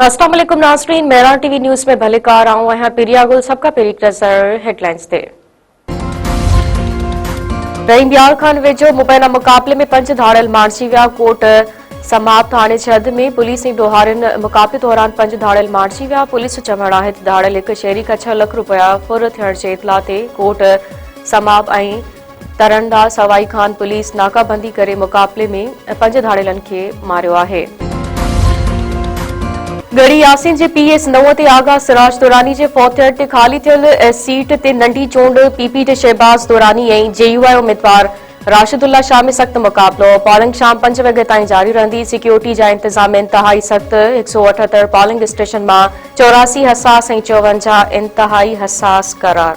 अस्सलाम वालेकुम नाज़रीन, मेरा टीवी न्यूज़ में भले कार आऊं है पिरिया गुल सबका पेरी नज़र हेडलाइंस ते रहीम यार खान वेझो मुबैना मुकाबले में 5 धाड़ल मारिजी विया। कोट समाप्त थाने जी हद में पुलिस जी डोहारिन मुकाबले दौरान 5 धाड़ल मारिजी विया। पुलिस चवण आहे त धाड़ल एक शहरी का 6 लाख रुपया फुर थियण जे इतला ते कोट समाप्त ऐं तरंदा सवाई खान पुलिस नाकाबंदी करे मुकाबले में 5 धाड़ेलन खे मारियो आहे। गढ़ी यासीन जे पीएस 9 ते आगा सिराज दुरानी जे फौतियत खाली थियल सीट ते नंढी चूंड पीपी ते शहबाज दुरानी ऐं जेयूआई उम्मीदवार राशिदुल्ला शाह में सख्त मुकाबलो। पोलिंग शाम 5 वगे ताईं जारी रहंदी। सिक्योरिटी जा इंतजाम इंतहाई सख्त। 178 पोलिंग स्टेशन मां 84 हसास ऐं 54 इंतहाई हसास करार।